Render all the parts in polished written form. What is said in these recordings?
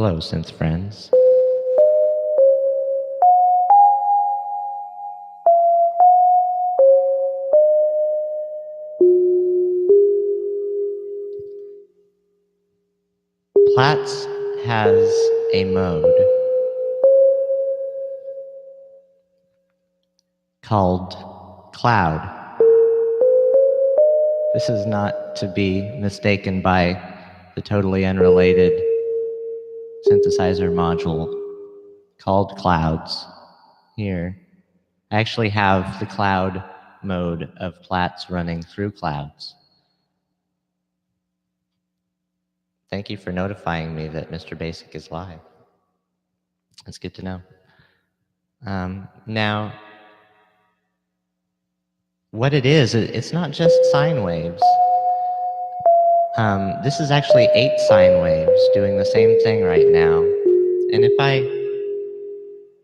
Hello, synth friends. Platts has a mode called cloud. This is not to be mistaken by the totally unrelated synthesizer module called clouds here. I actually have the cloud mode of Platts running through clouds. Thank you for notifying me that Mr. Basic is live. That's good to know. Now, what it is, it's not just sine waves. This is actually 8 sine waves doing the same thing right now. And if I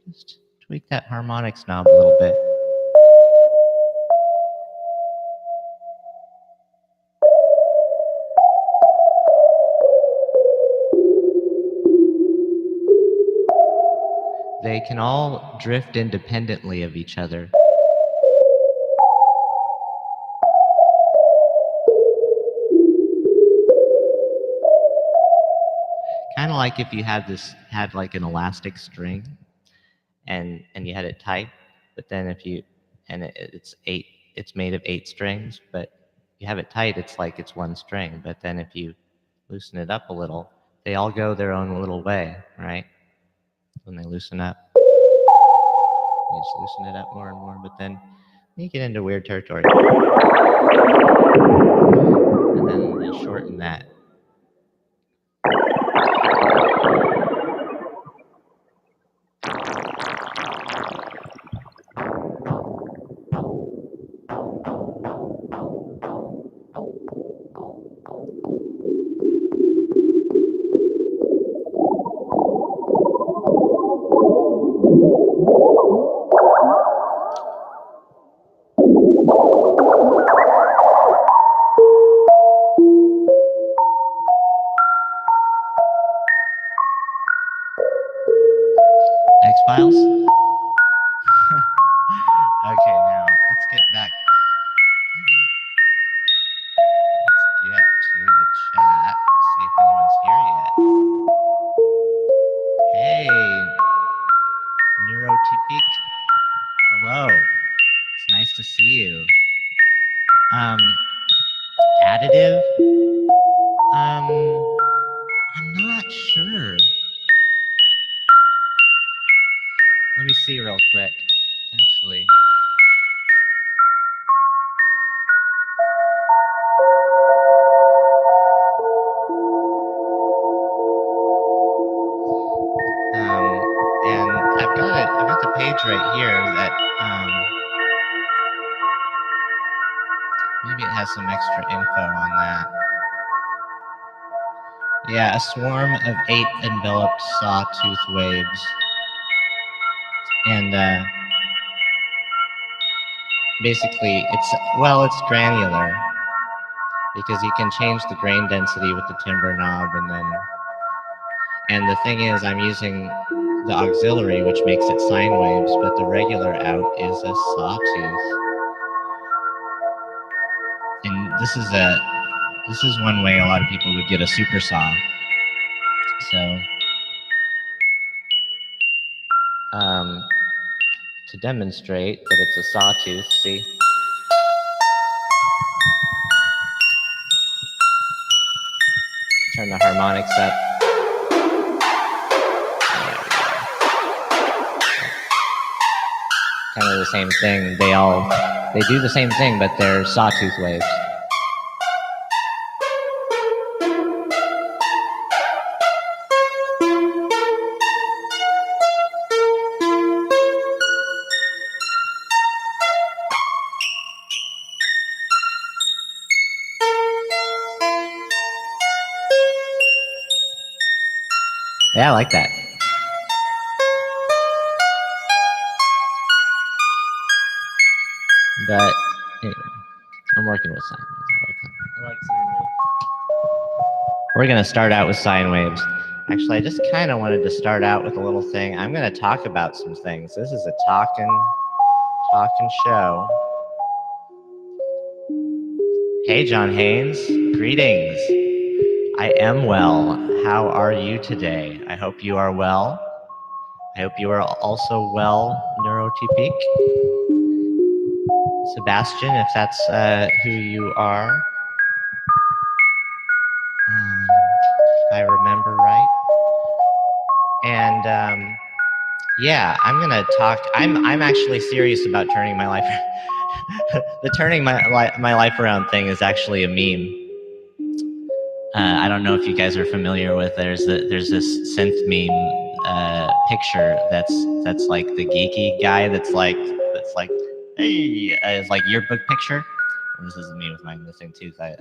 just tweak that harmonics knob a little bit. They can all drift independently of each other. Kind of like if you had like an elastic string and you had it tight, but then if you, it's made of 8 strings, but you have it tight, it's like it's 1 string. But then if you loosen it up a little, they all go their own little way, right? When they loosen up, you just loosen it up more and more, but then you get into weird territory. And then you shorten that. X-Files? Okay, now let's get back. Let's get to the chat, see if anyone's here yet. Hey, Neurotypic. Hello. It's nice to see you. Additive? I'm not sure. Let me see real quick, actually. And I've got the page right here that maybe it has some extra info on that. Yeah, a swarm of 8 enveloped sawtooth waves. And basically, it's granular because you can change the grain density with the timbre knob, and the thing is, I'm using the auxiliary, which makes it sine waves, but the regular out is a sawtooth. And this is one way a lot of people would get a super saw. So, to demonstrate that it's a sawtooth, see? Turn the harmonics up. Kind of the same thing. They do the same thing, but they're sawtooth waves. Yeah, I like that. But anyway, I'm working with sine waves. I like sine waves. We're going to start out with sine waves. Actually, I just kind of wanted to start out with a little thing. I'm going to talk about some things. This is a talking show. Hey, John Haynes. Greetings. I am well. How are you today? I hope you are well. I hope you are also well, Neurotypic. Sebastian, if that's who you are, if I remember right. And yeah, I'm gonna talk. I'm actually serious about turning my life. The turning my life around thing is actually a meme. I don't know if you guys are familiar with. There's this synth meme picture that's like the geeky guy that's like hey, it's like yearbook picture. And this is me with my missing tooth. I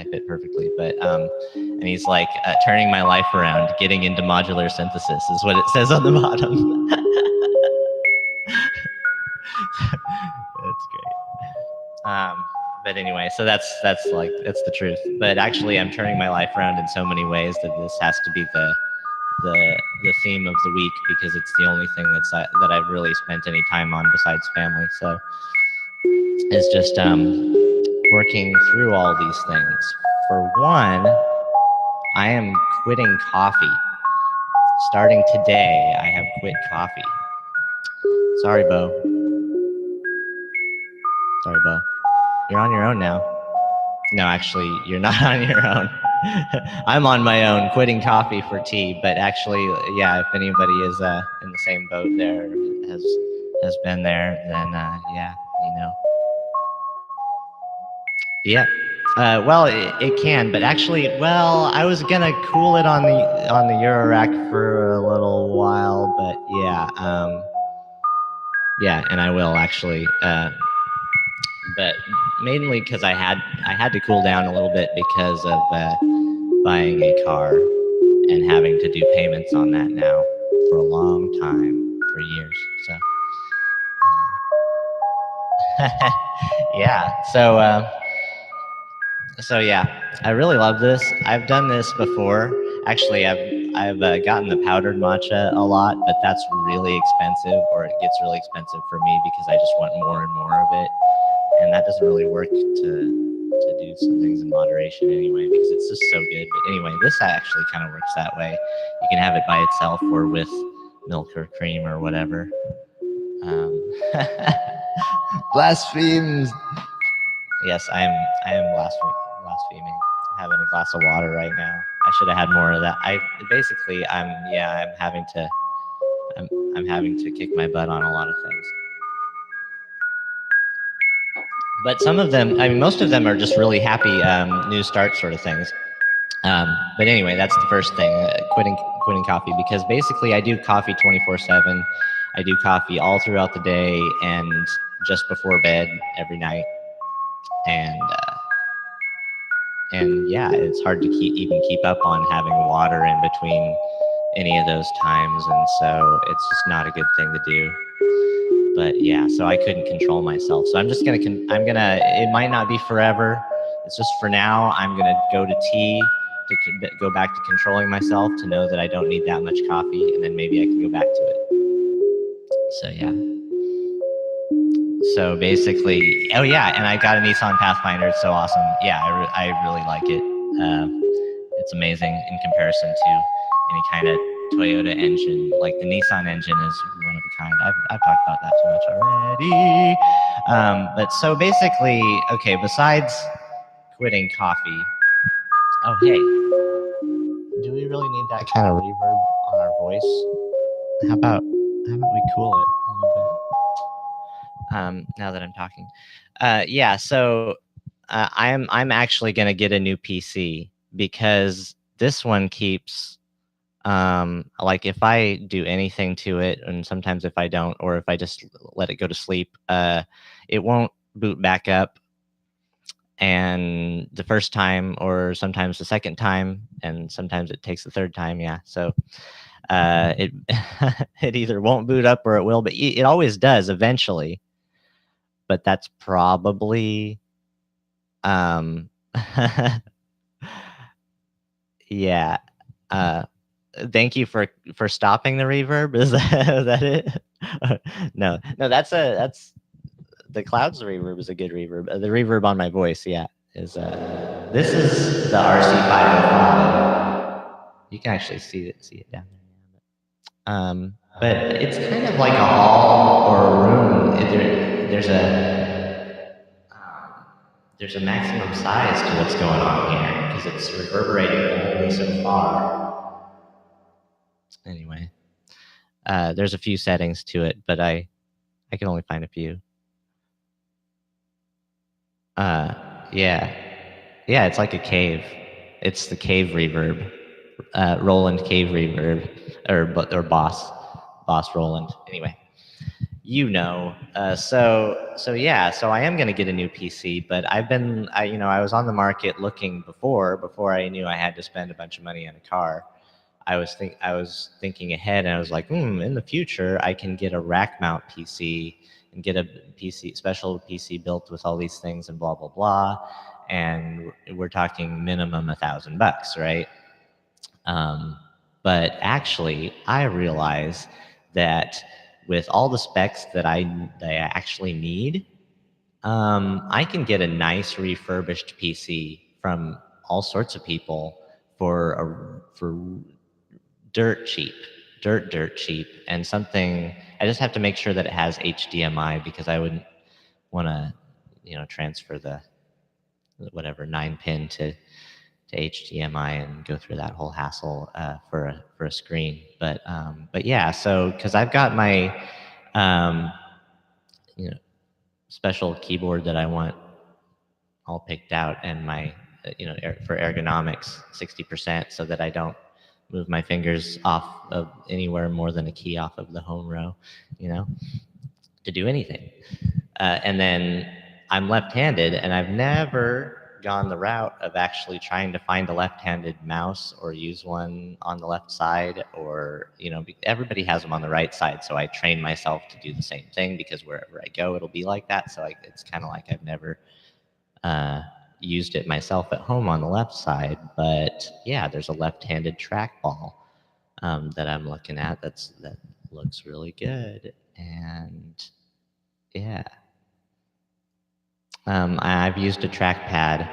fit perfectly, but and he's like turning my life around, getting into modular synthesis is what it says on the bottom. That's great. But anyway, so that's the truth. But actually, I'm turning my life around in so many ways that this has to be the theme of the week because it's the only thing that I've really spent any time on besides family. So it's just working through all these things. For one, I am quitting coffee. Starting today, I have quit coffee. Sorry, Bo. Sorry, Bo. You're on your own now. No, actually, you're not on your own. I'm on my own, quitting coffee for tea. But actually, yeah, if anybody is in the same boat there, has been there, then yeah, you know. Yeah. Well, it can, but actually, well, I was gonna cool it on the Eurorack for a little while, but yeah, yeah, and I will actually. But mainly because I had to cool down a little bit because of buying a car and having to do payments on that now for a long time, for years. So yeah, so yeah, I really love this. I've done this before. Actually, I've gotten the powdered matcha a lot, but that's really expensive, or it gets really expensive for me because I just want more and more of it, and that doesn't really work to do some things in moderation anyway because it's just so good. But anyway, this actually kind of works that way. You can have it by itself or with milk or cream or whatever. Blasphemes. Yes, I am blaspheming. I'm having a glass of water right now. I should have had more of that. I'm having to I'm having to kick my butt on a lot of things. But some of them, I mean, most of them are just really happy new start sort of things. But anyway, that's the first thing, quitting coffee, because basically I do coffee 24/7. I do coffee all throughout the day and just before bed every night. And yeah, it's hard to keep up on having water in between any of those times, and so it's just not a good thing to do. But yeah, so I couldn't control myself. So I'm just gonna it might not be forever. It's just for now. I'm gonna go to tea to go back to controlling myself, to know that I don't need that much coffee, and then maybe I can go back to it. So yeah. So basically, oh yeah, and I got a Nissan Pathfinder. It's so awesome. Yeah, I really like it. It's amazing in comparison to any kind of Toyota engine. Like the Nissan engine is one of a kind. I've talked about that too much already. But so basically, okay, besides quitting coffee, oh hey, do we really need that kind of reverb on our voice? How about we cool it a little bit? Now that I'm talking, yeah. So I'm actually gonna get a new PC because this one keeps like if I do anything to it, and sometimes if I don't, or if I just let it go to sleep, it won't boot back up. And the first time, or sometimes the second time, and sometimes it takes the third time. Yeah, so it it either won't boot up or it will, but it always does eventually. But that's probably um, yeah. Thank you for stopping the reverb. Is that it? No, no, that's the clouds reverb is a good reverb. The reverb on my voice, yeah, is this is the RC505. You can actually see it down there. But it's kind of like a hall or a room. There's a maximum size to what's going on here because it's reverberating only so far. Anyway, there's a few settings to it, but I can only find a few. Yeah, yeah, it's like a cave. It's the cave reverb, Roland cave reverb, or Boss Roland. Anyway, so yeah, so I am gonna get a new PC, but I was on the market looking before I knew I had to spend a bunch of money on a car. I was thinking ahead, and I was like, in the future, I can get a rack mount PC and get a special PC built with all these things and blah blah blah, and we're talking minimum $1,000, right? But actually, I realize that with all the specs that I actually need, I can get a nice refurbished PC from all sorts of people for dirt cheap, dirt cheap, and something. I just have to make sure that it has HDMI because I wouldn't want to, transfer the whatever 9-pin to HDMI and go through that whole hassle for a screen. But yeah, so because I've got my um, special keyboard that I want all picked out, and my for ergonomics 60%, so that I don't move my fingers off of anywhere more than a key off of the home row, to do anything. And then I'm left-handed, and I've never gone the route of actually trying to find a left-handed mouse or use one on the left side, or everybody has them on the right side, so I train myself to do the same thing because wherever I go it'll be like that. So it's kind of like I've never used it myself at home on the left side. But yeah, there's a left-handed trackball that I'm looking at that looks really good. And yeah, I've used a trackpad,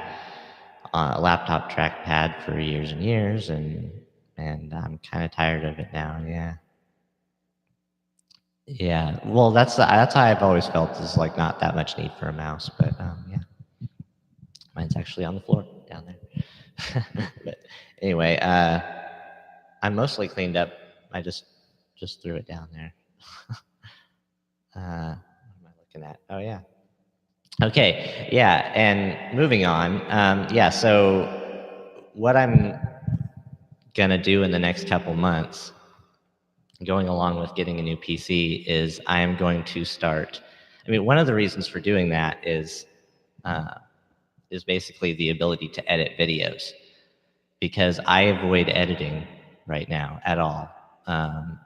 a laptop trackpad, for years and years, and I'm kind of tired of it now. Yeah. Yeah. Well, that's how I've always felt, is like not that much need for a mouse, but yeah, mine's actually on the floor down there. But anyway, I'm mostly cleaned up. I just threw it down there. What am I looking at? Oh yeah. Okay, yeah, and moving on. Yeah, so what I'm gonna do in the next couple months, going along with getting a new PC, is I am going to start. I mean, one of the reasons for doing that is basically the ability to edit videos, because I avoid editing right now at all,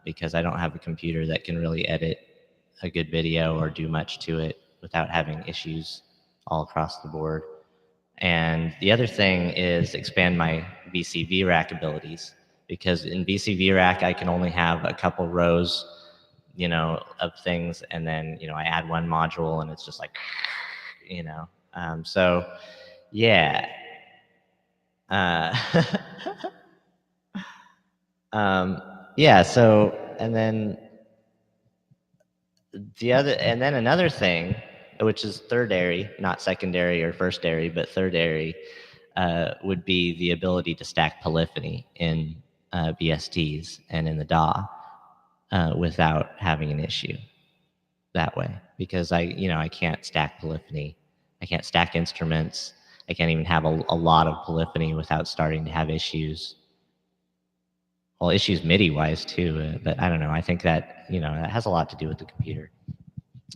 because I don't have a computer that can really edit a good video or do much to it without having issues all across the board. And the other thing is expand my VC rack abilities, because in VC rack I can only have a couple rows, of things, and then I add one module and it's just like, so yeah. Uh, yeah. So and then another thing, which is thirdary, not secondary or firstary, but thirdary, would be the ability to stack polyphony in VSTs and in the DAW without having an issue that way. Because I can't stack polyphony. I can't stack instruments. I can't even have a lot of polyphony without starting to have issues. Well, issues MIDI-wise too, but I don't know. I think that, that has a lot to do with the computer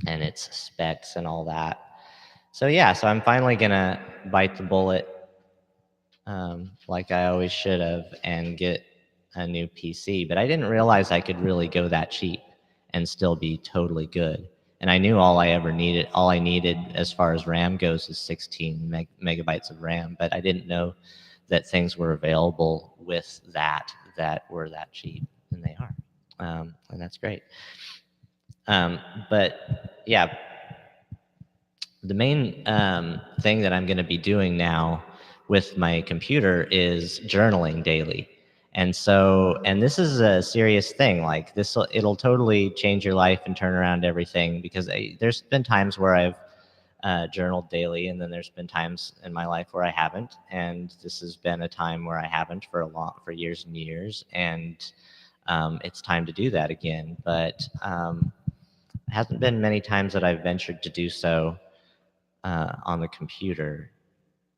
and its specs and all that. So yeah, so I'm finally gonna bite the bullet, like I always should have, and get a new PC. But I didn't realize I could really go that cheap and still be totally good. And I knew all I needed as far as RAM goes is 16 megabytes of RAM, but I didn't know that things were available with that were that cheap, and they are, and that's great. But yeah, the main thing that I'm going to be doing now with my computer is journaling daily. And so, and this is a serious thing. Like this, it'll totally change your life and turn around everything. Because there's been times where I've journaled daily, and then there's been times in my life where I haven't. And this has been a time where I haven't for years and years. And it's time to do that again. But it hasn't been many times that I've ventured to do so on the computer,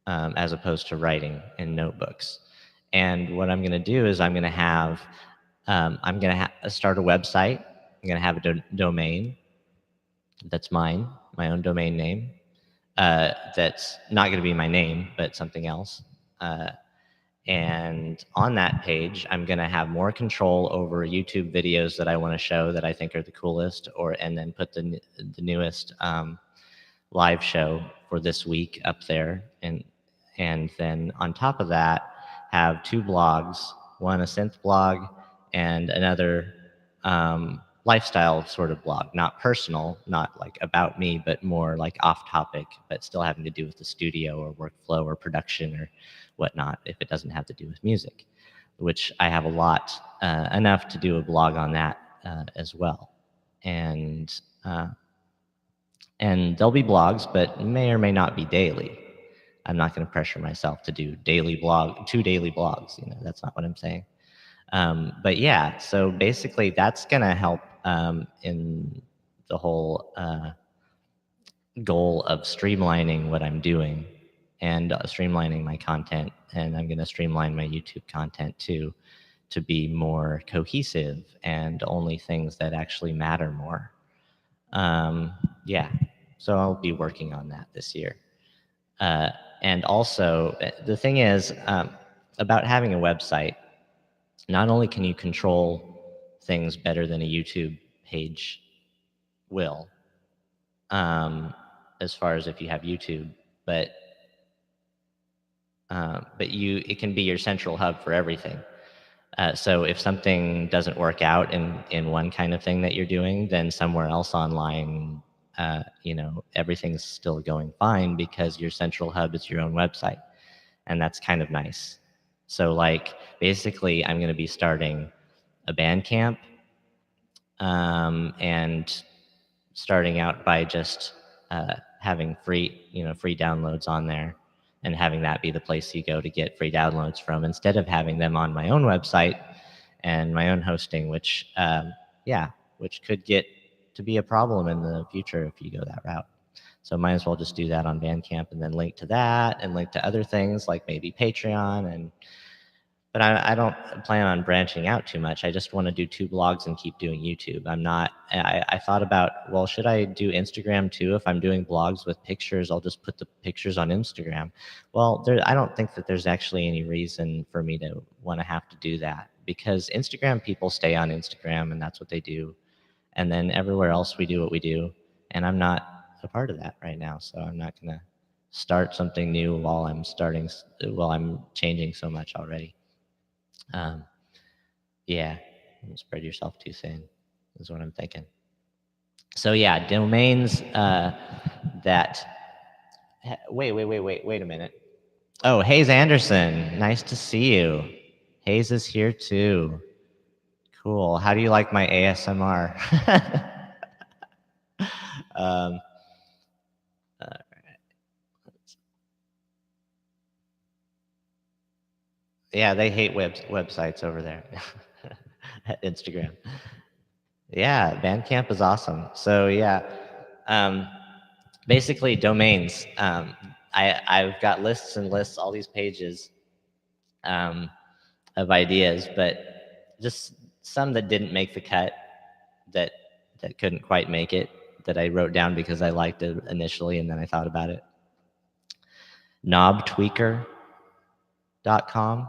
as opposed to writing in notebooks. And what I'm going to do is I'm going to start a website. I'm going to have a domain that's mine, my own domain name. That's not going to be my name, but something else. And on that page, I'm going to have more control over YouTube videos that I want to show that I think are the coolest, and then put the newest live show for this week up there, and then on top of that have two blogs, one a synth blog and another lifestyle sort of blog, not personal, not like about me, but more like off topic, but still having to do with the studio or workflow or production or whatnot, if it doesn't have to do with music, which I have a lot, enough to do a blog on that as well. And there'll be blogs, but may or may not be daily. I'm not going to pressure myself to do two daily blogs. That's not what I'm saying. But yeah, so basically that's going to help in the whole goal of streamlining what I'm doing and streamlining my content. And I'm going to streamline my YouTube content too, to be more cohesive and only things that actually matter more. Yeah, so I'll be working on that this year. And also, the thing is, about having a website, not only can you control things better than a YouTube page will, as far as if you have YouTube, but it can be your central hub for everything. So if something doesn't work out in one kind of thing that you're doing, then somewhere else online, everything's still going fine because your central hub is your own website. And that's kind of nice. So like, basically I'm going to be starting a Bandcamp, and starting out by just having free downloads on there, and having that be the place you go to get free downloads from, instead of having them on my own website and my own hosting, which could get to be a problem in the future if you go that route. So might as well just do that on Bandcamp, and then link to that and link to other things like maybe Patreon. But I don't plan on branching out too much. I just want to do two blogs and keep doing YouTube. I thought about, well, should I do Instagram too? If I'm doing blogs with pictures, I'll just put the pictures on Instagram. Well, I don't think that there's actually any reason for me to want to have to do that, because Instagram people stay on Instagram and that's what they do. And then everywhere else we do what we do. And I'm not a part of that right now. So I'm not going to start something new while I'm changing so much already. Yeah, don't spread yourself too thin is what I'm thinking. So yeah, domains that. Wait a minute. Oh, Hayes Anderson, nice to see you. Hayes is here too. Cool. How do you like my ASMR? Yeah, they hate websites over there at Instagram. Yeah, Bandcamp is awesome. So yeah, basically domains. I've got lists and lists, all these pages of ideas, but just some that didn't make the cut, that couldn't quite make it, that I wrote down because I liked it initially and then I thought about it. Knobtweaker.com.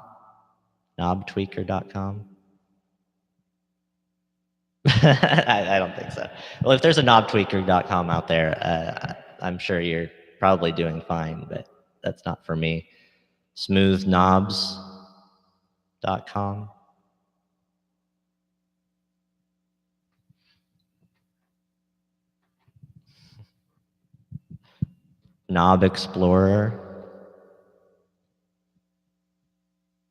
Knobtweaker.com. I don't think so. Well, if there's a knobtweaker.com out there, I'm sure you're probably doing fine, but that's not for me. Smoothknobs.com. Knob Explorer.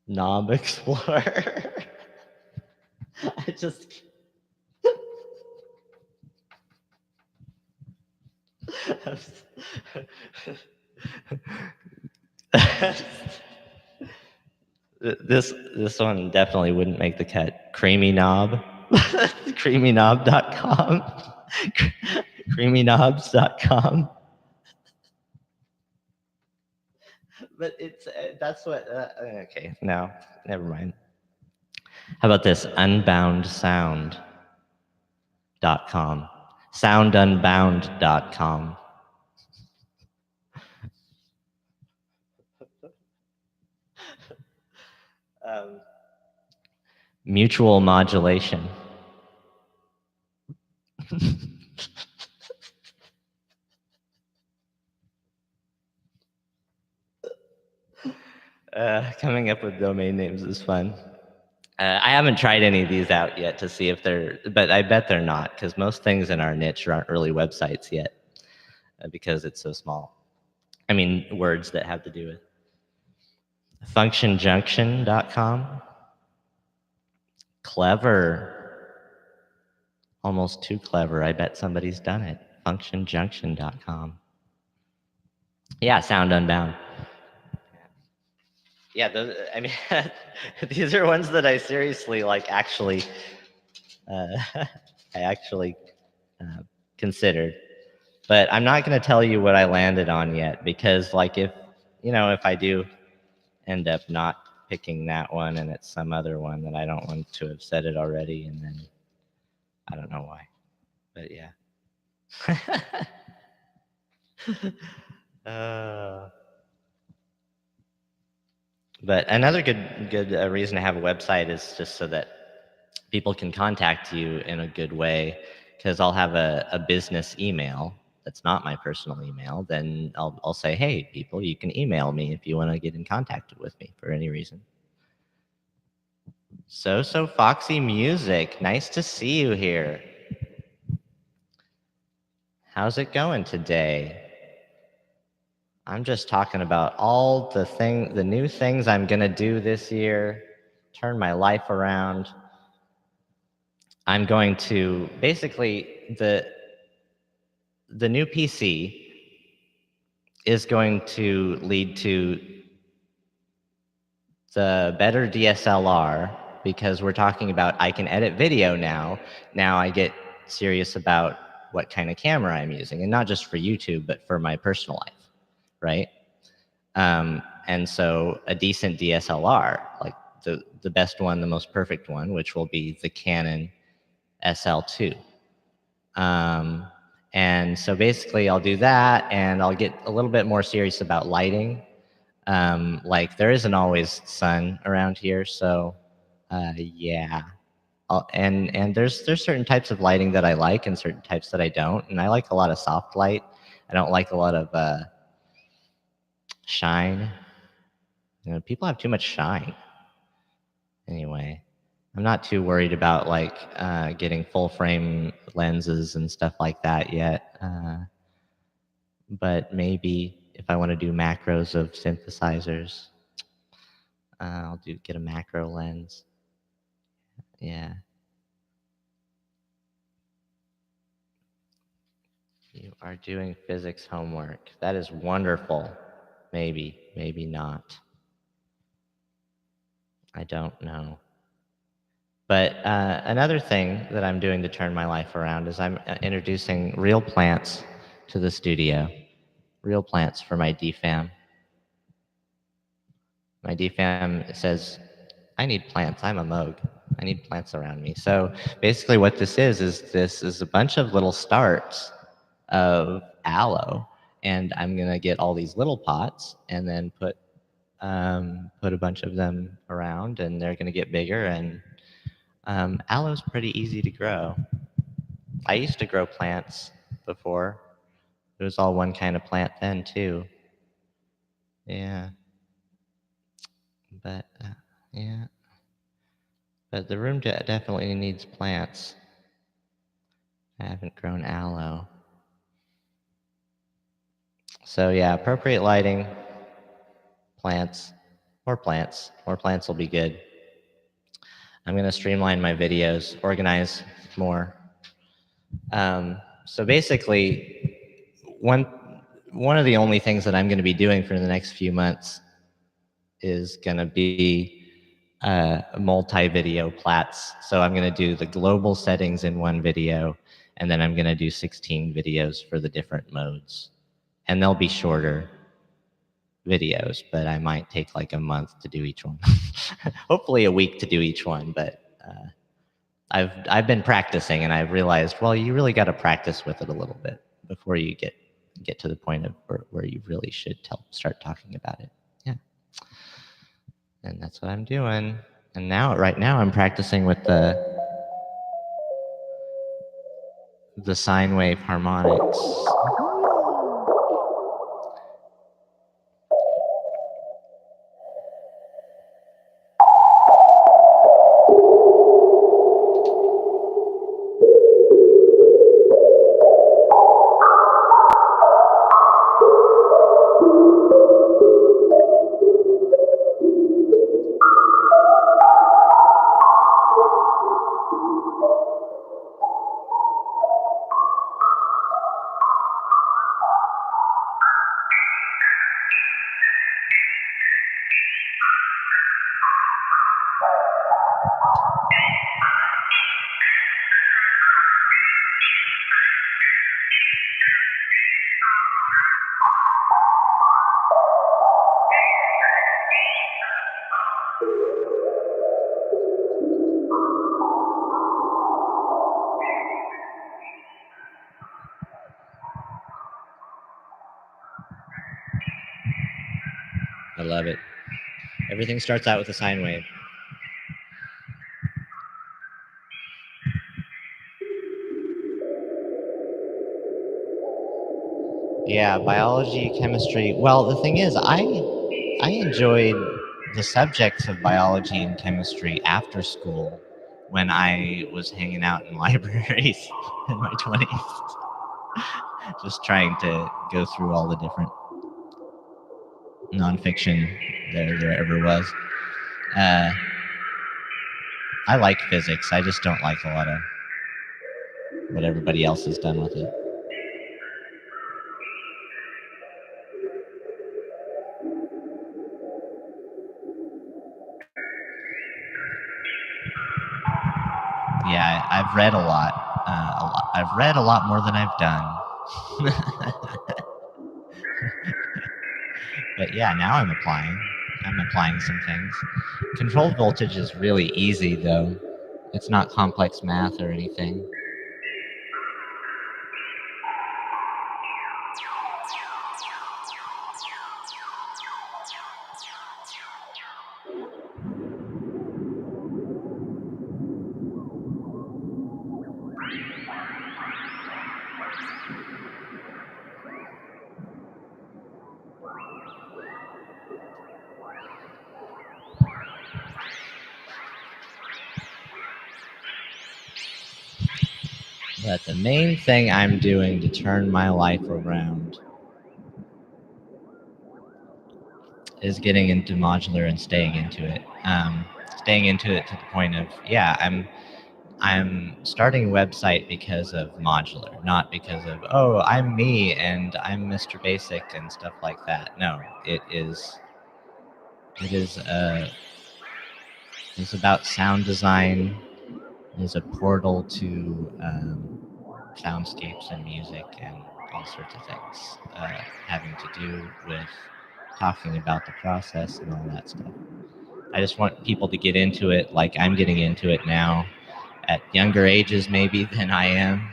Knob Explorer. I just. this one definitely wouldn't make the cut. Creamy Knob. Creamyknob.com. Creamyknobs.com. But it's that's what. Okay, no, never mind. How about this? Unboundsound.com. Soundunbound.com. Mutual modulation. Coming up with domain names is fun. I haven't tried any of these out yet to see if they're, but I bet they're not, because most things in our niche aren't really websites yet, because it's so small. I mean, words that have to do with functionjunction.com. Clever. Almost too clever. I bet somebody's done it. Functionjunction.com. Yeah, Sound Unbound. Yeah, those, I mean, these are ones that I seriously actually, I actually considered. But I'm not going to tell you what I landed on yet, because if I do end up not picking that one and it's some other one, then I don't want to have said it already, and then I don't know why. But yeah. But another good reason to have a website is just so that people can contact you in a good way, because I'll have a business email that's not my personal email. Then I'll say, hey, people, you can email me if you want to get in contact with me for any reason. So Foxy Music, nice to see you here. How's it going today? I'm just talking about all the new things I'm gonna do this year, turn my life around. I'm going to basically the new PC is going to lead to the better DSLR, because we're talking about I can edit video now. Now I get serious about what kind of camera I'm using, and not just for YouTube, but for my personal life, right? And so a decent DSLR, like the best one, the most perfect one, which will be the Canon SL2. And so basically I'll do that, and I'll get a little bit more serious about lighting. There isn't always sun around here, so yeah. And there's certain types of lighting that I like and certain types that I don't, and I like a lot of soft light. I don't like a lot of shine. People have too much shine. Anyway, I'm not too worried about getting full frame lenses and stuff like that yet. But maybe if I want to do macros of synthesizers, I'll get a macro lens. Yeah. You are doing physics homework. That is wonderful. Maybe, maybe not. I don't know. But another thing that I'm doing to turn my life around is I'm introducing real plants to the studio. Real plants for my DFAM. My DFAM says, I need plants. I'm a Moog. I need plants around me. So basically what this is a bunch of little starts of aloe. And I'm going to get all these little pots and then put a bunch of them around, and they're going to get bigger. And aloe's pretty easy to grow. I used to grow plants before. It was all one kind of plant then, too. Yeah. But yeah, but the room definitely needs plants. I haven't grown aloe. So yeah, appropriate lighting, plants, more plants. More plants will be good. I'm gonna streamline my videos, organize more. So basically, one of the only things that I'm gonna be doing for the next few months is gonna be multi-video plats. So I'm gonna do the global settings in one video, and then I'm gonna do 16 videos for the different modes. And they'll be shorter videos, but I might take like a month to do each one. Hopefully a week to do each one, but I've been practicing, and I've realized, well, you really got to practice with it a little bit before you get to the point of where you really should start talking about it. Yeah, and that's what I'm doing. And right now, I'm practicing with the sine wave harmonics. I love it. Everything starts out with a sine wave. Yeah, biology, chemistry. Well, the thing is, I enjoyed the subjects of biology and chemistry after school when I was hanging out in libraries in my 20s, just trying to go through all the different nonfiction there ever was. I like physics. I just don't like a lot of what everybody else has done with it. Yeah, I've read a lot. I've read a lot more than I've done. But yeah, now I'm applying some things. Controlled voltage is really easy, though. It's not complex math or anything. But the main thing I'm doing to turn my life around is getting into modular and staying into it. Staying into it to the point of, yeah, I'm starting a website because of modular, not because of, oh, I'm me and I'm Mr. Basic and stuff like that. No, it's about sound design. It's a portal to soundscapes and music and all sorts of things having to do with talking about the process and all that stuff. I just want people to get into it like I'm getting into it now, at younger ages maybe than I am.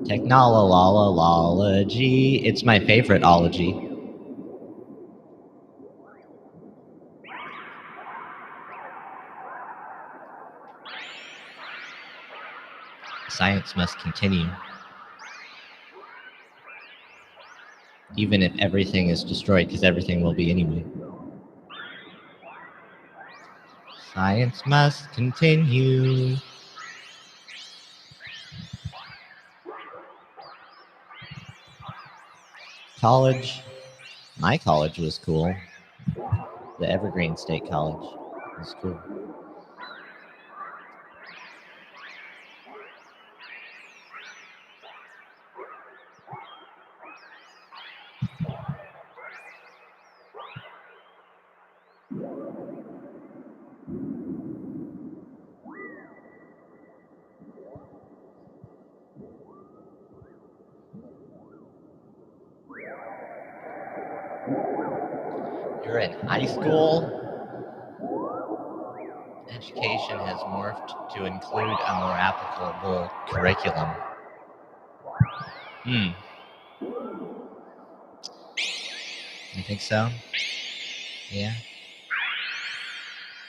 Technology. It's my favorite ology. Science must continue. Even if everything is destroyed, because everything will be anyway. Science must continue. College. My college was cool. The Evergreen State College was cool. You're in high school. Education has morphed to include a more applicable curriculum. You think so? Yeah.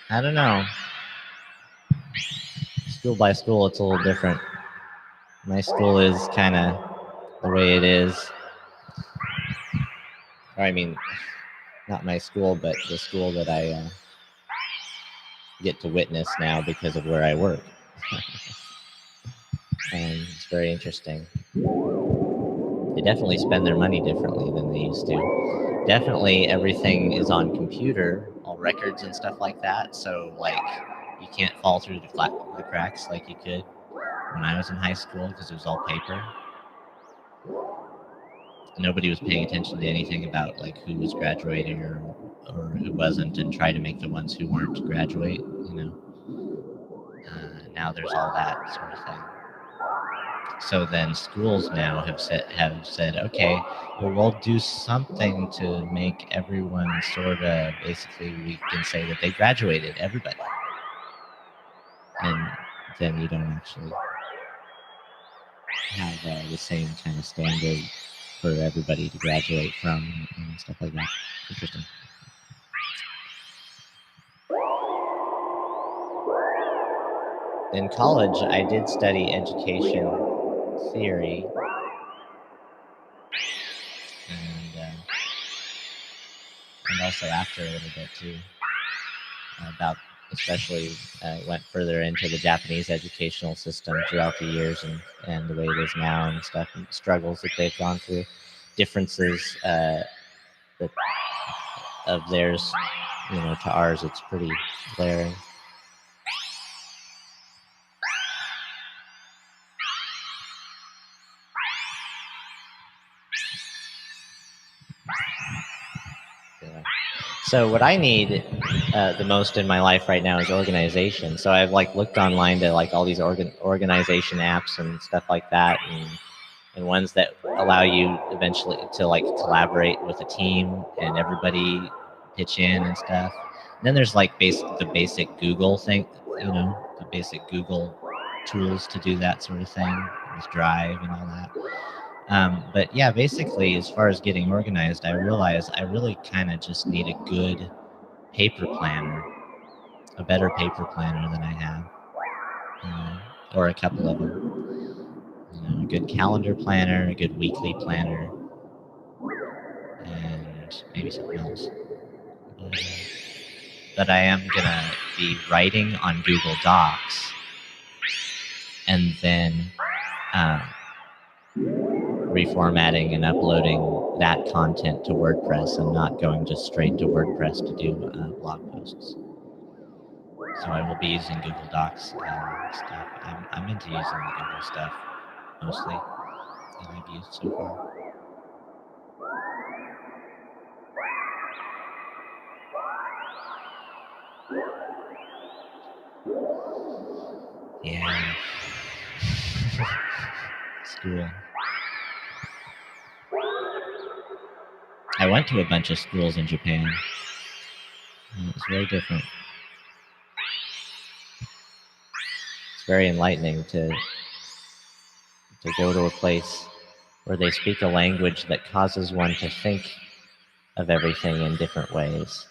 I don't know. School by school, it's a little different. My school is kind of the way it is. Or I mean, not my school, but the school that I get to witness now because of where I work. And it's very interesting. They definitely spend their money differently than they used to. Definitely everything is on computer, all records and stuff like that. So like you can't fall through the cracks like you could when I was in high school because it was all paper. Nobody was paying attention to anything about like who was graduating or who wasn't, and try to make the ones who weren't graduate. Now there's all that sort of thing. So then schools now have said, okay, well, we'll do something to make everyone sort of, basically we can say that they graduated, everybody. And then you don't actually have the same kind of standard for everybody to graduate from and stuff like that. Interesting. In college, I did study education theory, and also after a little bit too, about, especially went further into the Japanese educational system throughout the years and the way it is now and stuff, and struggles that they've gone through, differences of theirs, to ours. It's pretty glaring. Yeah. So what I need the most in my life right now is organization. So I've like looked online to like all these organization apps and stuff like that, and ones that allow you eventually to like collaborate with a team and everybody pitch in and stuff. And then there's like the basic Google thing, the basic Google tools to do that sort of thing with Drive and all that. But yeah, basically, as far as getting organized, I realize I really kind of just need a good paper planner, a better paper planner than I have, or a couple of them. A good calendar planner, a good weekly planner, and maybe something else. But I am gonna be writing on Google Docs, and then reformatting and uploading that content to WordPress, and not going just straight to WordPress to do blog posts. So I will be using Google Docs and stuff. I'm into using the Google stuff mostly that I've used so far. Yeah. School. I went to a bunch of schools in Japan. And it was very different. It's very enlightening to go to a place where they speak a language that causes one to think of everything in different ways.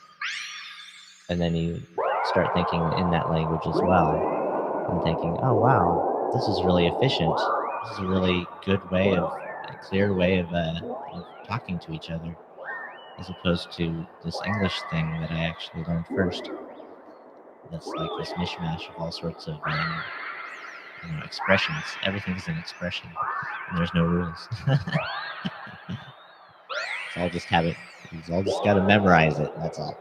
And then you start thinking in that language as well, and thinking, oh wow, this is really efficient. This is a really good way a clear way of talking to each other, as opposed to this English thing that I actually learned first. That's like this mishmash of all sorts of expressions. Everything's an expression, and there's no rules. It's all just have it. It's all just got to memorize it. That's all.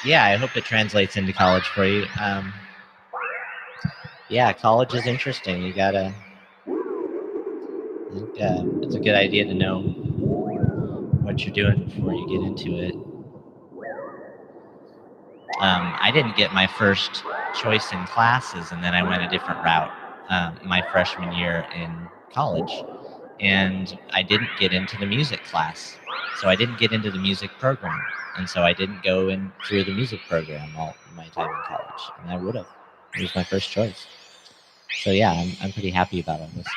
Yeah, I hope it translates into college for you. Yeah, college is interesting. You gotta. I think it's a good idea to know what you're doing before you get into it. I didn't get my first choice in classes, and then I went a different route my freshman year in college, and I didn't get into the music class, so I didn't get into the music program, and so I didn't go in through the music program all my time in college, and I would have. It was my first choice. So yeah, I'm pretty happy about all this.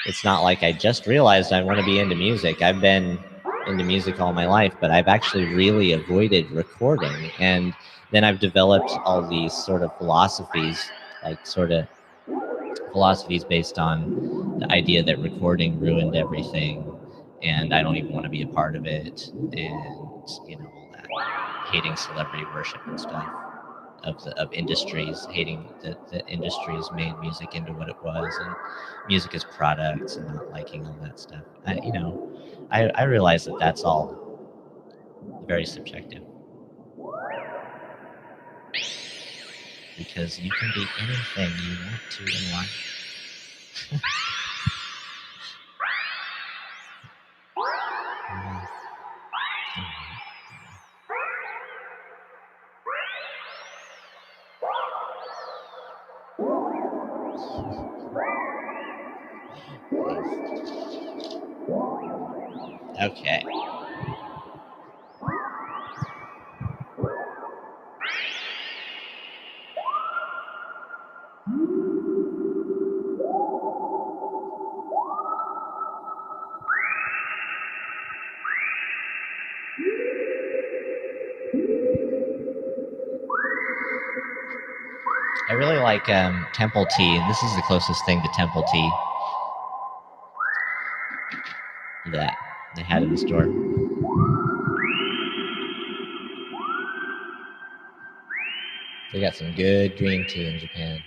It's not like I just realized I want to be into music. I've been into music all my life, but I've actually really avoided recording. And then I've developed all these sort of philosophies, like sort of philosophies based on the idea that recording ruined everything, and I don't even want to be a part of it, and all that hating celebrity worship and stuff of industries, hating that the industries made music into what it was, and music as products, and not liking all that stuff. I realize that that's all very subjective, because you can be anything you want to in life. Okay. I really like Temple Tea. This is the closest thing to Temple Tea that they had in the store. They got some good green tea in Japan.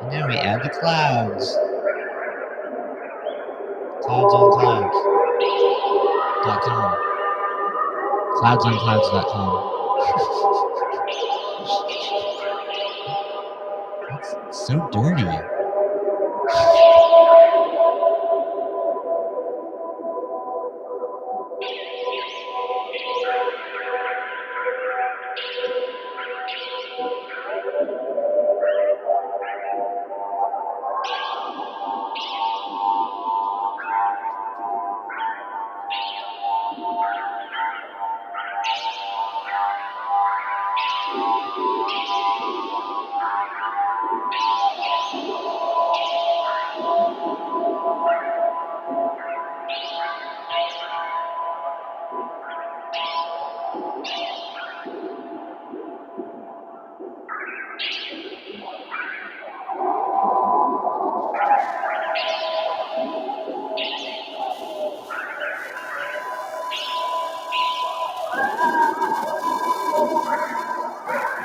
And now we add the clouds. Clouds.com. CloudsOnClouds.com. It's so dirty.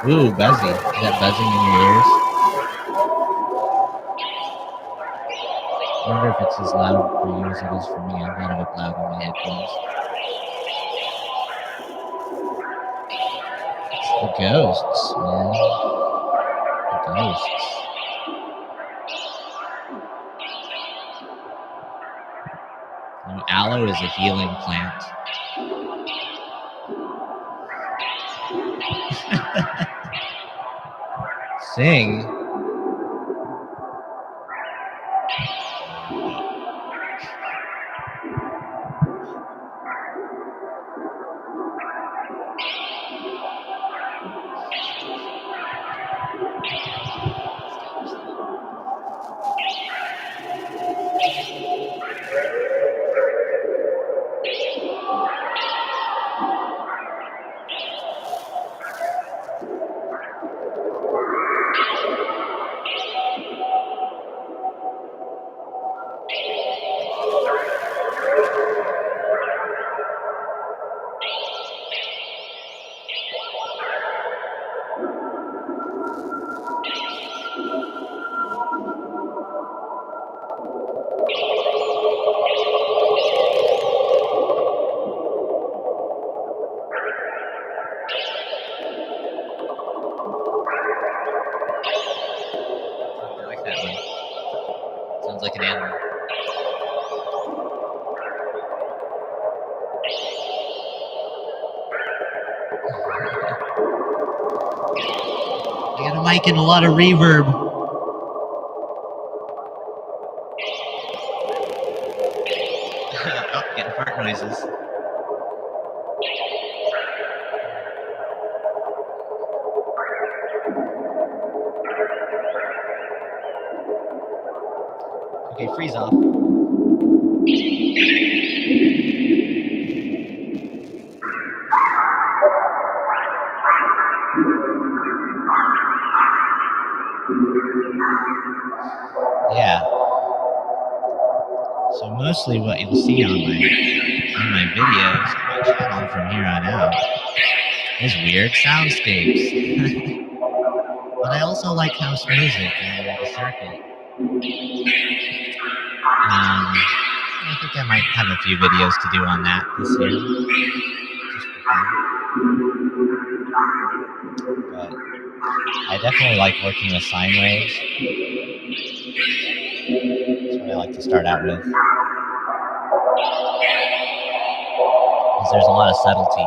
Ooh, buzzy. Is that buzzing in your ears? I wonder if it's as loud for you as it is for me. I've got it up loud on my headphones. The ghosts, man. The ghosts. You know, aloe is a healing plant. Sing. I like that one. Sounds like an animal. I got a mic and a lot of reverb. Oh, getting fart noises. Okay, freeze off. Yeah. So mostly what you'll see on my videos, on my channel from here on out, is weird soundscapes. But I also like house music and the circuit. I think I might have a few videos to do on that this year. Just for fun. But I definitely like working with sine waves. That's what I like to start out with. Because there's a lot of subtlety.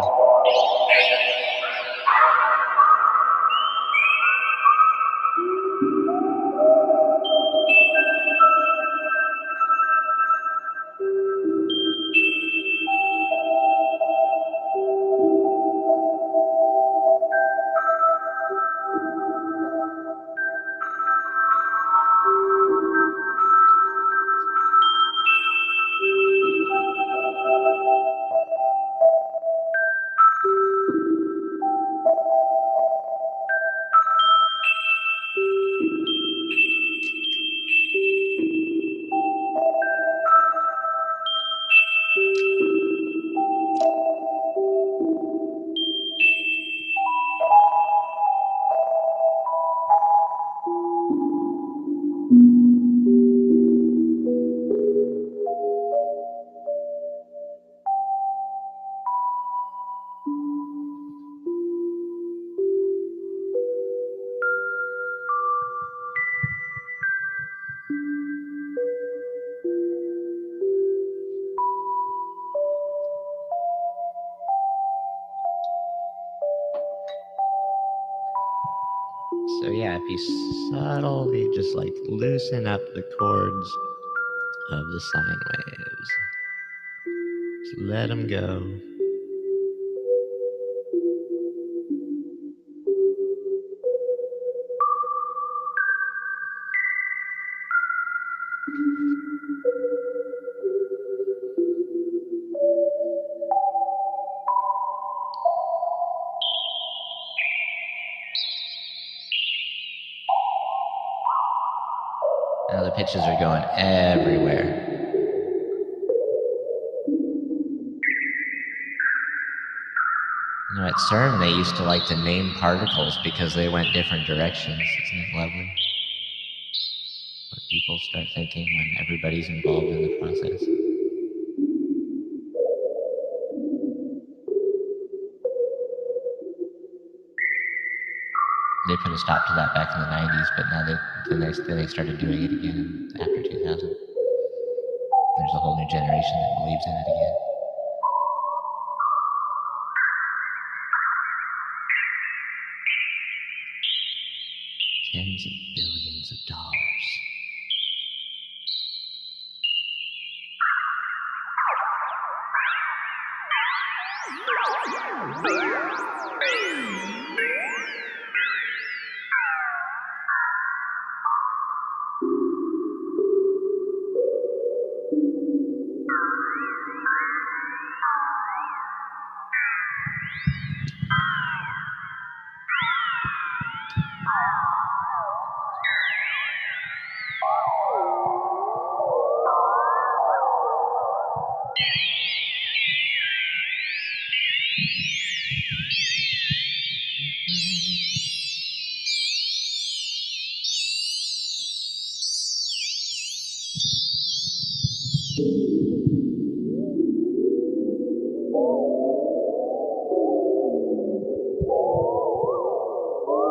So yeah, if you subtly just like loosen up the chords of the sine waves, just let them go. Now the pitches are going everywhere. You know, at CERN they used to like to name particles because they went different directions. Isn't it lovely? What people start thinking when everybody's involved in the process. they put a stop to that back in the 90s, but now they started doing it again after 2000. There's a whole new generation that believes in it again. Tens of billions of dollars.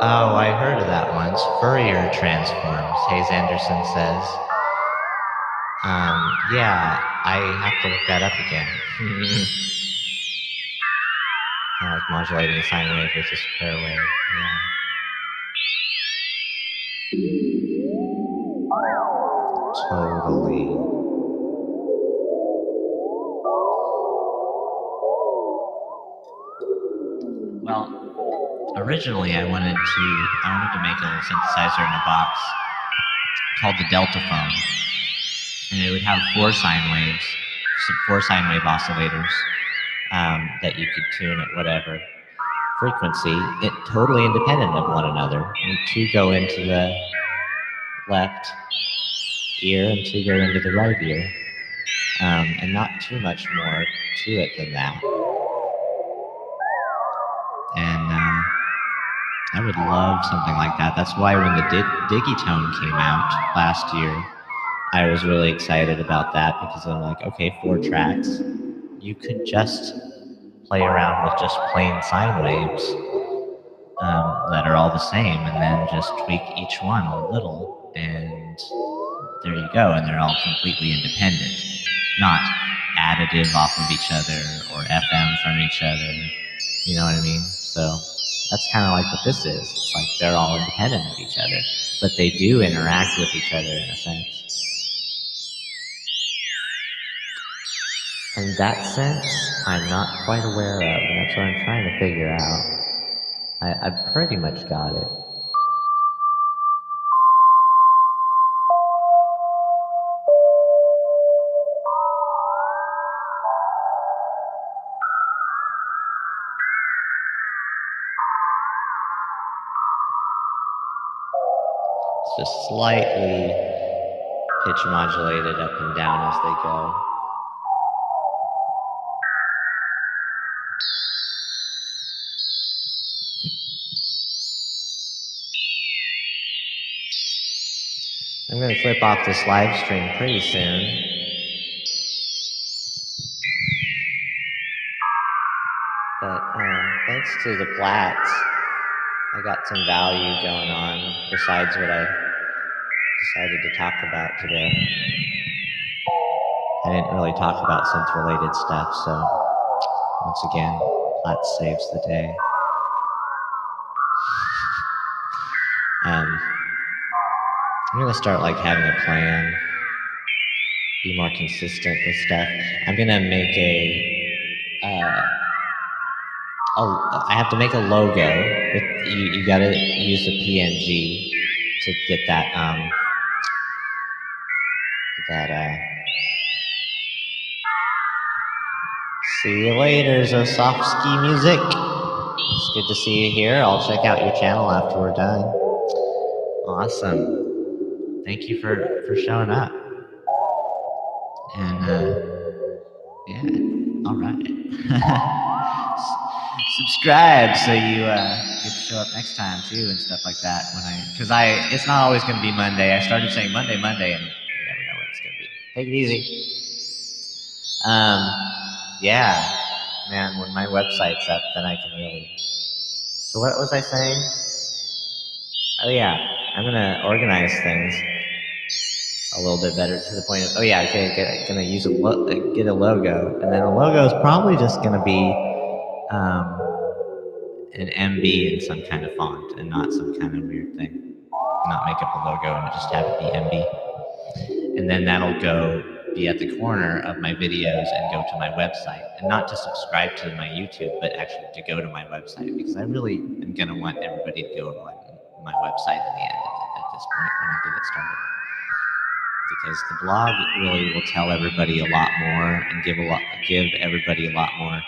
Oh, I heard of that once. Fourier transforms, Hayes Anderson says. Yeah, I have to look that up again. Kind of like modulating a sine wave versus square wave. Yeah. Totally. Well, originally I wanted to make a little synthesizer in a box called the delta phone, and it would have four sine wave oscillators that you could tune at whatever frequency, totally independent of one another. And two go into the left ear and two go into the right ear, and not too much more to it than that. And I would love something like that. That's why when the Digitone came out last year, I was really excited about that, because I'm like, okay, 4 tracks. You could just play around with just plain sine waves that are all the same, and then just tweak each one a little, and there you go. And they're all completely independent, not additive off of each other or FM from each other. You know what I mean? So that's kind of like what this is. It's like they're all independent of each other, but they do interact with each other in a sense. And that sense, I'm not quite aware of, and that's what I'm trying to figure out. I've pretty much got it. It's just slightly pitch modulated up and down as they go. I'm going to flip off this live stream pretty soon. But thanks to the Platts, I got some value going on besides what I decided to talk about today. I didn't really talk about synth-related stuff, so once again, Platts saves the day. I'm going to start having a plan, be more consistent with stuff. I'm going to make I have to make a logo. You got to use the PNG to get that see you later, Zosofsky Music. It's good to see you here. I'll check out your channel after we're done. Awesome. Thank you for showing up. And yeah, all right. Subscribe so you get to show up next time too and stuff like that. Because it's not always going to be Monday. I started saying Monday, and you never know what it's going to be. Take it easy. Yeah, man. When my website's up, then I can really. So what was I saying? Oh yeah, I'm gonna organize things a little bit better to the point of, oh yeah, okay, gonna use get a logo, and then the logo is probably just gonna be an MB in some kind of font and not some kind of weird thing. Not make up a logo and just have it be MB. And then that'll go be at the corner of my videos and go to my website. And not to subscribe to my YouTube, but actually to go to my website, because I really am going to want everybody to go to my website in the end at this point when I get it started. Because the blog really will tell everybody a lot more and give everybody a lot more.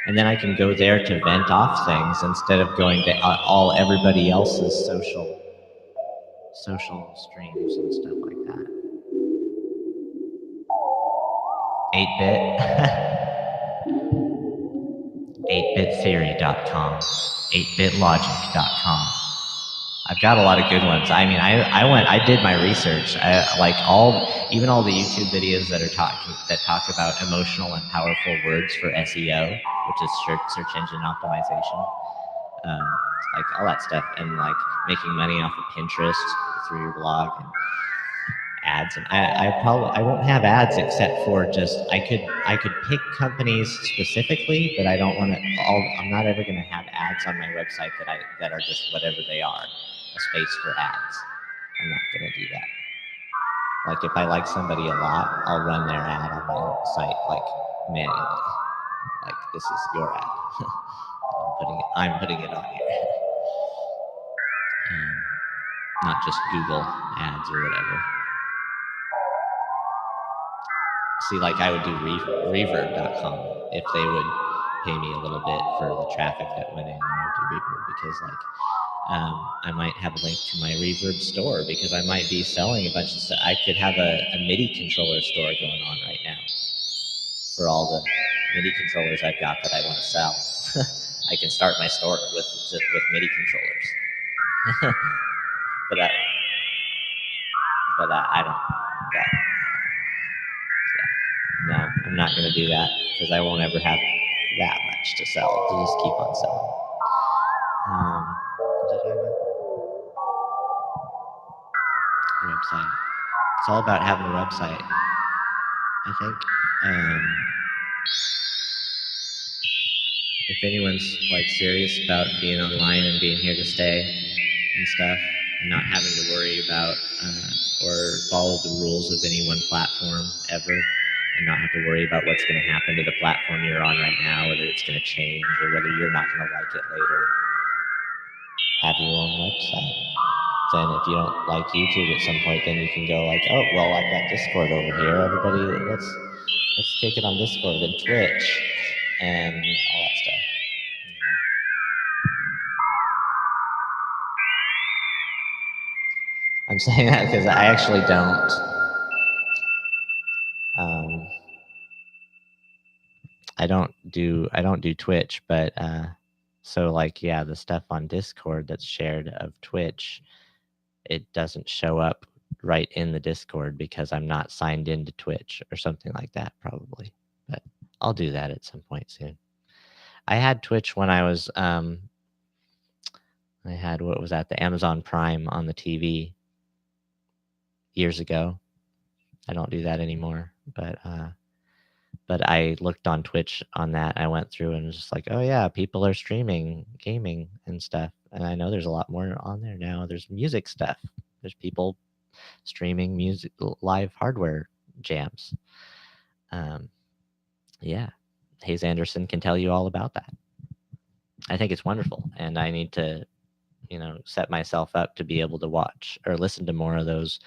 And then I can go there to vent off things instead of going to all everybody else's social streams and stuff like that. 8-bit. 8bittheory.com, 8bitlogic.com. I've got a lot of good ones. I mean, I did my research. I like even all the YouTube videos that talk about emotional and powerful words for SEO, which is search engine optimization, like all that stuff, and like making money off of Pinterest through your blog and ads. And I won't have ads except for just I could pick companies specifically, but I don't want to. I'm not ever going to have ads on my website that are just whatever they are, a space for ads. I'm not going to do that. Like if I like somebody a lot, I'll run their ad on my site like manually. Like this is your ad. I'm putting it on here. Not just Google ads or whatever. See, like I would do reverb.com if they would pay me a little bit for the traffic that went in. I would do reverb because like I might have a link to my reverb store because I might be selling a bunch of stuff. I could have a MIDI controller store going on right now for all the MIDI controllers I've got that I want to sell. I can start my store with MIDI controllers. but I don't. No, I'm not going to do that because I won't ever have that much to sell to just keep on selling. Website. It's all about having a website, I think. If anyone's like serious about being online and being here to stay and stuff, and not having to worry about or follow the rules of any one platform ever, and not have to worry about what's going to happen to the platform you're on right now, whether it's going to change or whether you're not going to like it later, have your own website. Then if you don't like YouTube at some point, then you can go like, oh, well, I've got Discord over here. Everybody, let's kick it on Discord and Twitch and all that stuff. I'm saying that because I actually don't. I don't do Twitch, but so like yeah, the stuff on Discord that's shared of Twitch, it doesn't show up right in the Discord because I'm not signed into Twitch or something like that probably. But I'll do that at some point soon. I had Twitch when I was I had what was that, the Amazon Prime on the TV years ago. I don't do that anymore, but I looked on Twitch on that. I went through and was just like, oh yeah, people are streaming gaming and stuff. And I know there's a lot more on there now. There's music stuff. There's people streaming music, live hardware jams. Yeah, Hayes Anderson can tell you all about that. I think it's wonderful, and I need to, set myself up to be able to watch or listen to more of those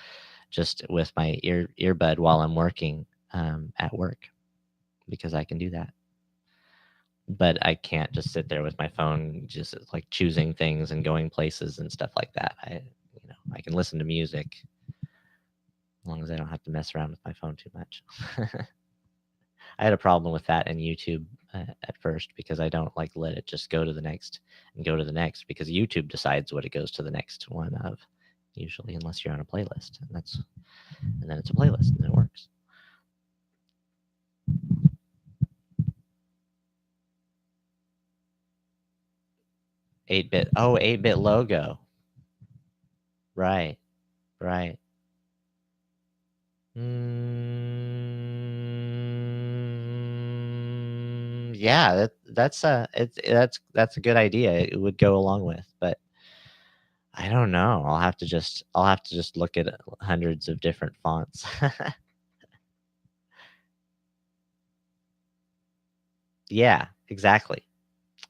just with my earbud while I'm working at work, because I can do that. But I can't just sit there with my phone, just like choosing things and going places and stuff like that. I can listen to music as long as I don't have to mess around with my phone too much. I had a problem with that in YouTube at first because I don't like let it just go to the next and go to the next, because YouTube decides what it goes to the next one of, usually, unless you're on a playlist, and then it's a playlist and it works. 8-bit logo. Right. Right. Yeah, that's a good idea. It would go along with, but I don't know. I'll have to just look at hundreds of different fonts. Yeah, exactly.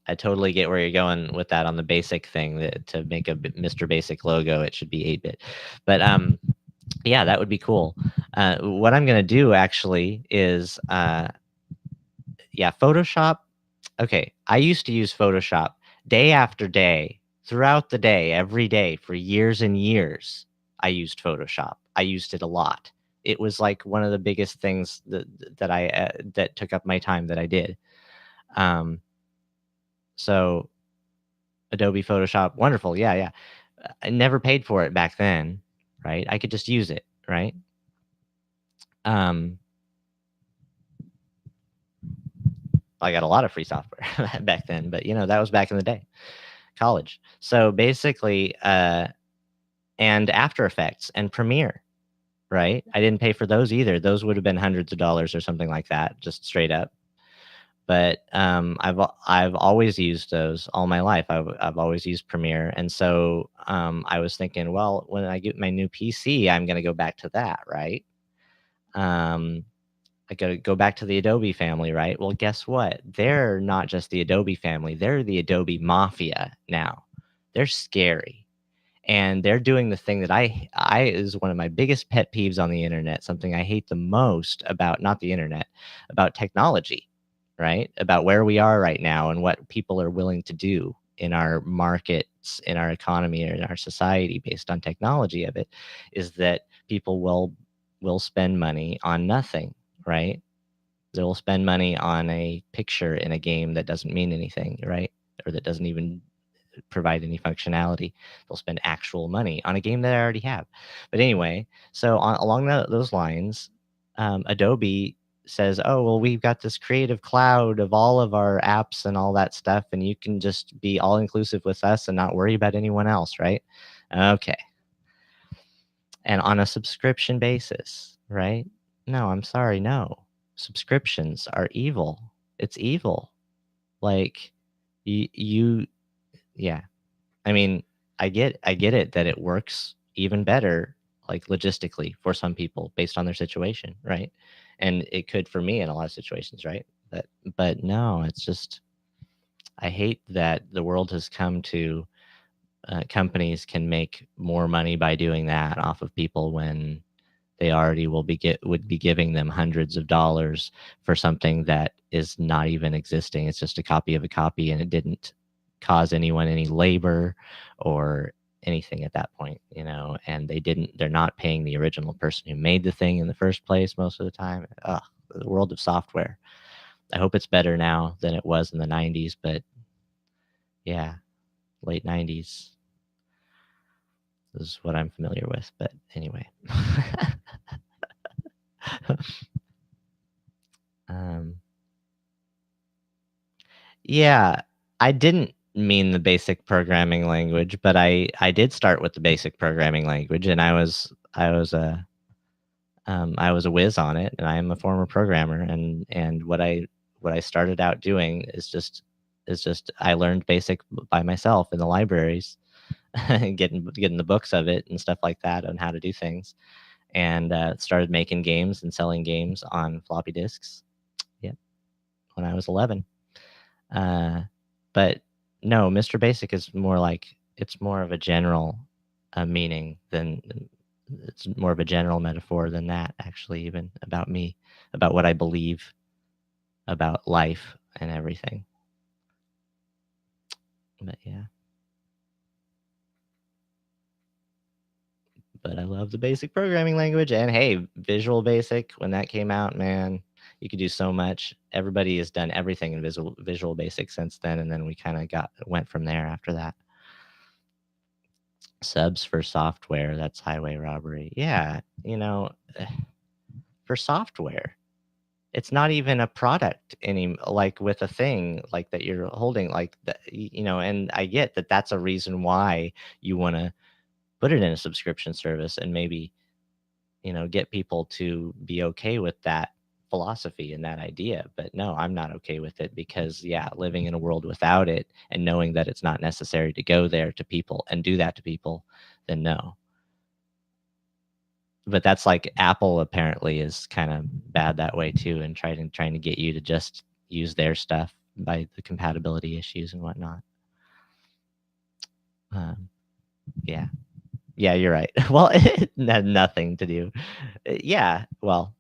I totally get where you're going with that on the basic thing that to make a Mr. Basic logo, it should be 8-bit. But yeah, that would be cool. What I'm gonna do actually is yeah, Photoshop. Okay, I used to use Photoshop day after day, throughout the day, every day for years and years. I used Photoshop. I used it a lot. It was like one of the biggest things that took up my time that I did. Um, so Adobe Photoshop, wonderful. Yeah, yeah. I never paid for it back then, right? I could just use it, right? Um, I got a lot of free software back then, but that was back in the day, college. So basically, and After Effects and Premiere, right? I didn't pay for those either. Those would have been hundreds of dollars or something like that, just straight up. But I've always used those all my life. I've always used Premiere, and so I was thinking, well, when I get my new PC, I'm going to go back to that, right? Um, I got to go back to the Adobe family, right? Well, guess what? They're not just the Adobe family; they're the Adobe mafia now. They're scary, and they're doing the thing that I is one of my biggest pet peeves on the internet. Something I hate the most about not the internet, about technology, right? About where we are right now and what people are willing to do in our markets, in our economy, or in our society based on technology of it, is that people will spend money on nothing, right? They'll spend money on a picture in a game that doesn't mean anything, right? Or that doesn't even provide any functionality. They'll spend actual money on a game that I already have. But anyway, so along those lines, Adobe says, "Oh, well, we've got this creative cloud of all of our apps and all that stuff, and you can just be all inclusive with us and not worry about anyone else, right?" Okay. And on a subscription basis, right? No, I'm sorry, no. Subscriptions are evil. It's evil. Like you yeah. I mean, I get it that it works even better, like logistically for some people based on their situation, right? And it could for me in a lot of situations, right? But no, it's just I hate that the world has come to companies can make more money by doing that off of people when they already would be giving them hundreds of dollars for something that is not even existing. It's just a copy of a copy, and it didn't cause anyone any labor or anything at that point, and they're not paying the original person who made the thing in the first place most of the time. Ugh, the world of software. I hope it's better now than it was in the 90s, but yeah, late 90s is what I'm familiar with. But anyway. um, Yeah, I didn't mean the basic programming language, but I did start with the basic programming language, and I was a whiz on it, and I am a former programmer, and what I started out doing is just I learned basic by myself in the libraries, getting the books of it and stuff like that on how to do things, and started making games and selling games on floppy disks. Yep, when I was 11. Uh, but no, Mr. Basic is more like it's more of a general meaning than it's more of a general metaphor than that, actually, even about me, about what I believe about life and everything. But yeah, but I love the basic programming language. And hey, Visual Basic, when that came out, man, you could do so much. Everybody has done everything in Visual Basic since then, and then we kind of went from there after that. Subs for software, that's highway robbery. Yeah, for software. It's not even a product like with a thing like that you're holding like that, and I get that that's a reason why you want to put it in a subscription service and maybe, get people to be okay with that philosophy and that idea. But no, I'm not okay with it because, yeah, living in a world without it and knowing that it's not necessary to go there to people and do that to people, then no. But that's like Apple apparently is kind of bad that way too, and trying to get you to just use their stuff by the compatibility issues and whatnot. Um, yeah, yeah, you're right. Well, it had nothing to do. Yeah, well,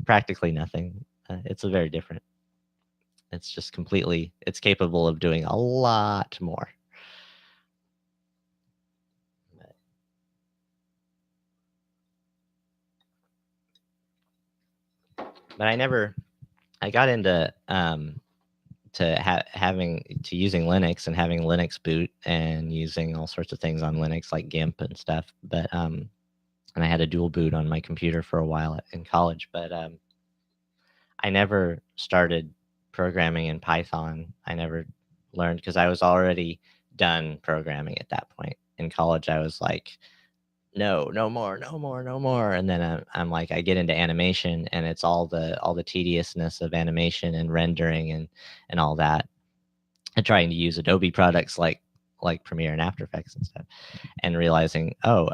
practically nothing. It's a very different. It's just completely. It's capable of doing a lot more. But I never. I got into having to using Linux and having Linux boot and using all sorts of things on Linux like GIMP and stuff. But and I had a dual boot on my computer for a while in college. But I never started programming in Python. I never learned because I was already done programming at that point. In college, I was like, no, no more, no more, no more. And then I'm like, I get into animation, and it's all the tediousness of animation and rendering and all that, and trying to use Adobe products like Premiere and After Effects and stuff, and realizing, oh,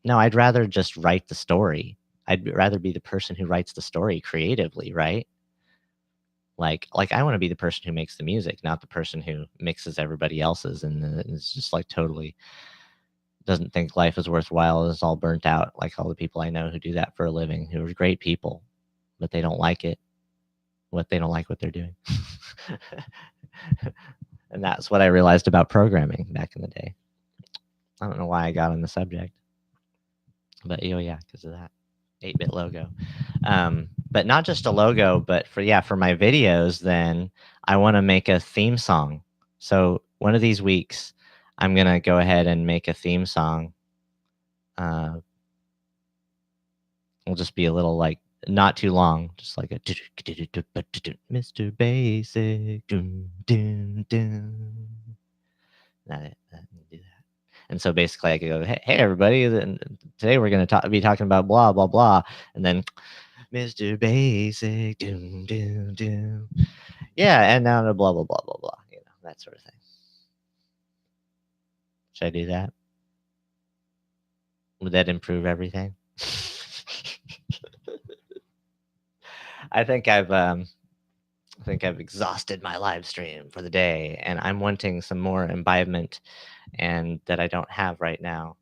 no, I'd rather just write the story. I'd rather be the person who writes the story creatively, right? Like I want to be the person who makes the music, not the person who mixes everybody else's and is just like totally doesn't think life is worthwhile, is all burnt out, like all the people I know who do that for a living, who are great people, but they don't like it. They don't like what they're doing. And that's what I realized about programming back in the day. I don't know why I got on the subject, but yeah, because of that 8-bit logo. But not just a logo, but for my videos, then I want to make a theme song. So one of these weeks, I'm gonna go ahead and make a theme song. It'll just be a little like not too long, just like a Mr. Basic. That, do that. And so basically, I could go, hey everybody, today we're going to be talking about blah blah blah, and then Mr. Basic, yeah, and now the blah blah blah blah blah, that sort of thing. Should I do that? Would that improve everything? I think I've exhausted my live stream for the day, and I'm wanting some more imbibement, and that I don't have right now,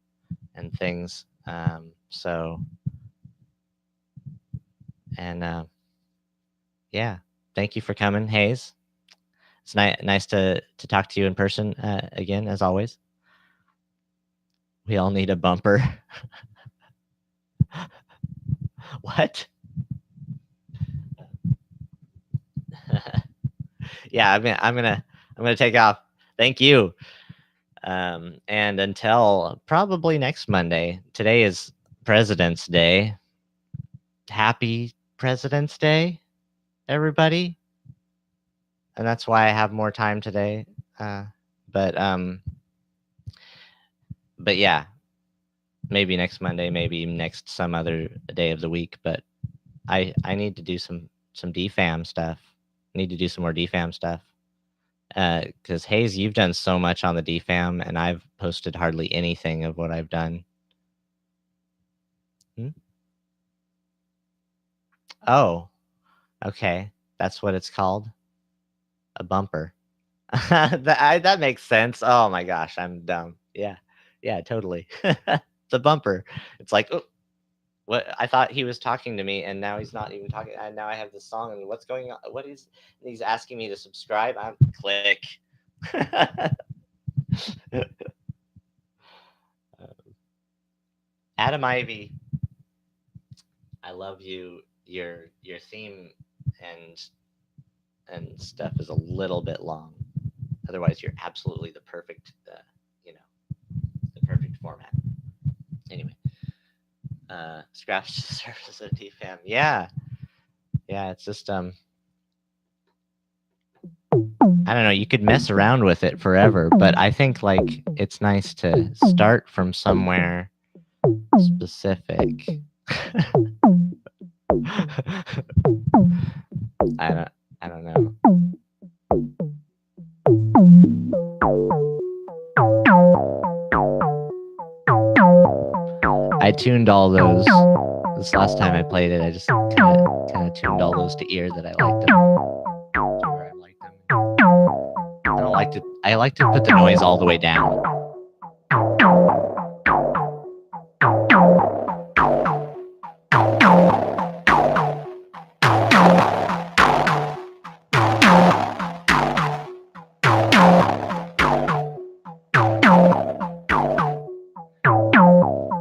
and things. So, and yeah, thank you for coming, Hayes. It's nice to talk to you in person again, as always. We all need a bumper. What? Yeah, I'm gonna take off. Thank you. And until probably next Monday. Today is President's Day. Happy President's Day, everybody. And that's why I have more time today. Uh, but um, but yeah, maybe next Monday, maybe next some other day of the week. But I need to do some DFAM stuff. I need to do some more DFAM stuff. Because Hayes, you've done so much on the DFAM, and I've posted hardly anything of what I've done. Hmm? Oh, okay, that's what it's called, a bumper. That makes sense. Oh my gosh, I'm dumb. Yeah, yeah, totally. It's a bumper. It's like, oh, what? I thought he was talking to me, and now he's not even talking. And now I have this song, and what's going on? What is? He's asking me to subscribe. I'm click. Adam Ivy, I love you. Your theme and stuff is a little bit long. Otherwise, you're absolutely the perfect, the perfect format. Anyway, scratch the surface of DFAM. Yeah, yeah. It's just I don't know, you could mess around with it forever, but I think like it's nice to start from somewhere specific. I don't know. I tuned all those. This last time I played it, I just kind of tuned all those to ear that I liked them. To where I liked them. I don't like to. I like to put the noise all the way down.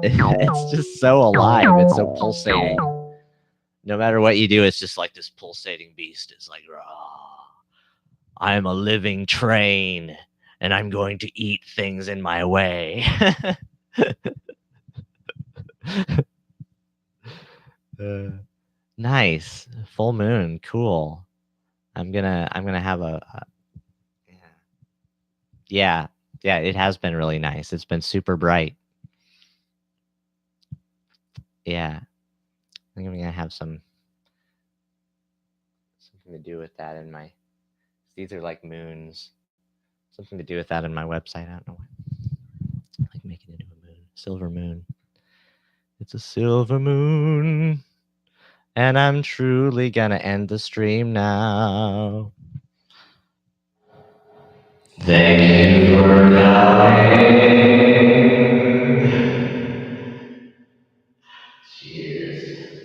It's just so alive. It's so pulsating. No matter what you do, it's just like this pulsating beast. It's like, "Rah, I'm a living train, and I'm going to eat things in my way." Nice. Full moon. Cool. I'm gonna have a yeah. Yeah, it has been really nice. It's been super bright. Yeah. I think I'm gonna have something to do with that in my. These are like moons. Something to do with that in my website. I don't know. Like making it into a moon, silver moon. It's a silver moon, and I'm truly gonna end the stream now. Thank you for coming. Cheers.